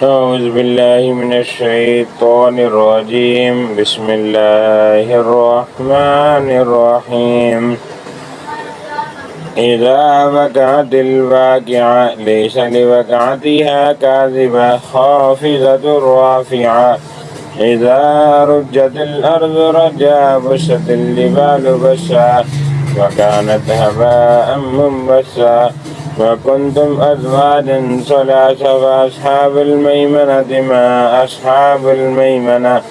أعوذ بالله من الشيطان الرجيم. بسم الله الرحمن الرحيم. إذا وقعت الواقعة ليس لوقعتها كاذبة خافضة رافعة. إذا رجت الأرض رجا بست الجبال بسا وكانت هباء منبثا وكنتم أزواجا ثلاثة فأصحاب الميمنة ما أصحاب الميمنة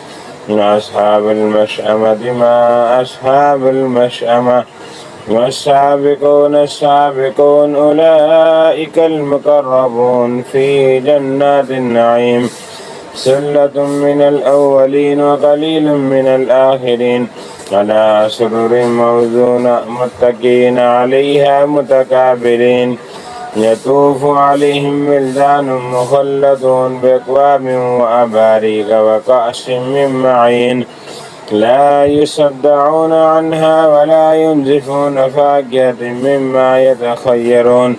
وأصحاب المشأمة ما أصحاب المشأمة والسابقون السابقون أولئك المقربون في جنات النعيم. ثلة من الأولين وقليل من الآخرين على سرر موزونة متكئين عليها متقابلين يطوف عليهم ولدان مخلدون بأكواب وأباريق وكأس من معين لا يصدعون عنها ولا ينزفون فاكهة مما يتخيرون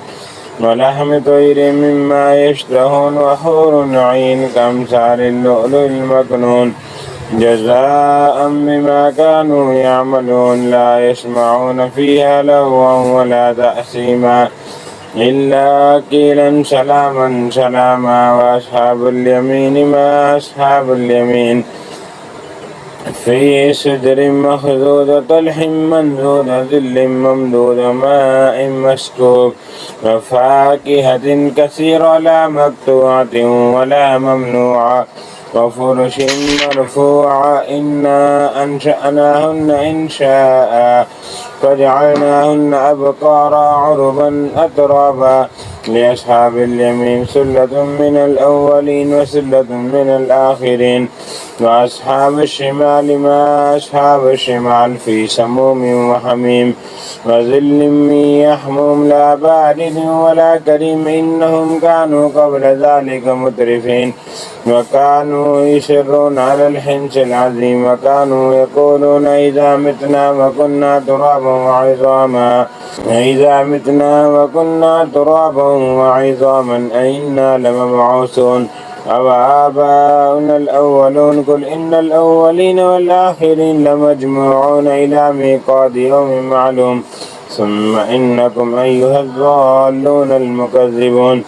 ولحم طير مما يشتهون وحور عين كأمثال اللؤلؤ المكنون جزاء بما كانوا يعملون. لا يسمعون فيها لغوا ولا تأثيما إلا قيلا سلاما سلاما. وأصحاب اليمين ما أصحاب اليمين في سدر مخضود طلح منضود ظل ممدود ماء مسكوب وفاكهة كثيرة لا مقطوعة ولا ممنوعة وفرش مرفوعة. إنا أنشأناهن إنشاء فجعلناهن أبكارا عربا أترابا. لأصحاب اليمين ثلة من الأولين وثلة من الآخرين. وأصحاب الشمال ما أصحاب الشمال في سموم وحميم وظل من يحموم لا بارد ولا كريم. إنهم كانوا قبل ذلك مترفين وكانوا يصرون على الحنث العظيم وكانوا يقولون إذا متنا وكنا ترابا وعظاما أئنا لمبعوثون أو آباؤنا الأولون. قل إن الأولين والآخرين لمجموعون إلى ميقات يوم معلوم ثم إنكم أيها الضالون المكذبون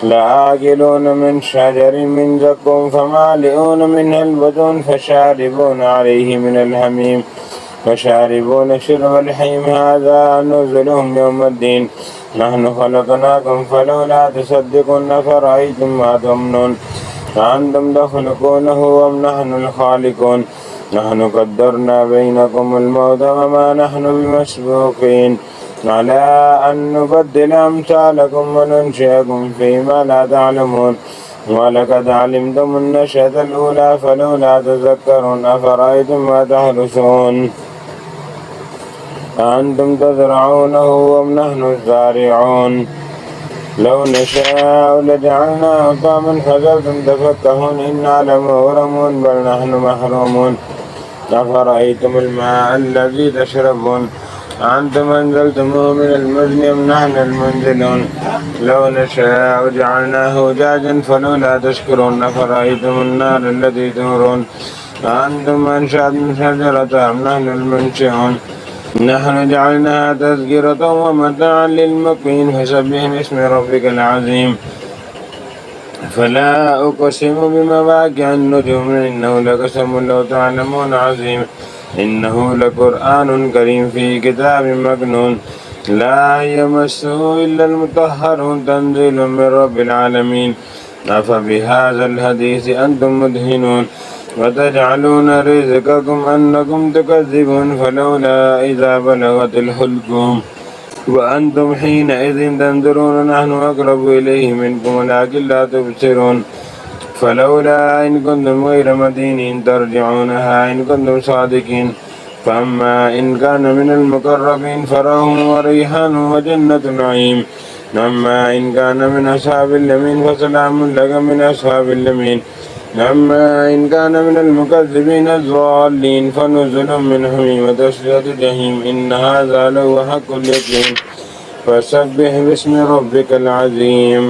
لآكلون من شجر من زقوم فمالئون منها البطون فشاربون عليه من الحميم فشاربون شرب الحميم هذا نزلهم يوم الدين. نحن خلقناكم فلولا تصدقون أفرأيتم ما تمنون أأنتم تخلقونه أم نحن الخالقون. نحن قدرنا بينكم الموت وما نحن بمسبوقين على أن نبدل أمثالكم وننشئكم فيما لا تعلمون. ولقد علمتم النشأة الأولى فلولا تذكرون. أفرأيتم ما تحرثون أأنتم تزرعونه أم نحن الزارعون. لو نشاء لجعلناه طعما فظلتم تفكهون إنا لمغرمون بل نحن محرومون. أفرأيتم الماء الذي تشربون أأنتم أنزلتموه من المزن أم نحن المنزلون. لو نشاء جعلناه جاجا فلولا تشكرون. أفرأيتم النار التي تورون أأنتم أنشأتم شجرتها أم نحن المنشئون. نحن جعلناها تذكرة ومتاعا للمقوين فسبح باسم ربك العظيم. فلا أقسم بمواقع النجوم إنه لقسم لو تعلمون عظيم. إنه لقرآن كريم في كتاب مكنون لا يمسه إلا المطهرون تنزيل من رب العالمين. أفبهذا الحديث أنتم مدهنون وتجعلون رزقكم أنكم تكذبون. فلولا إذا بلغت الحلقوم وأنتم حينئذ تنظرون. نحن أقرب إليه منكم ولكن لا تبصرون. فلولا إن كنتم غير مدينين ترجعونها إن كنتم صادقين. فأما إن كان من المقربين فروح وريحان وجنة نعيم. أما إن كان من أصحاب اليمين فسلام لك من أصحاب اليمين. أما إن كان من المكذبين الضالين فنزل من حميم وتصلية جحيم. إن هذا لهو حق اليقين. فسبح باسم ربك العظيم.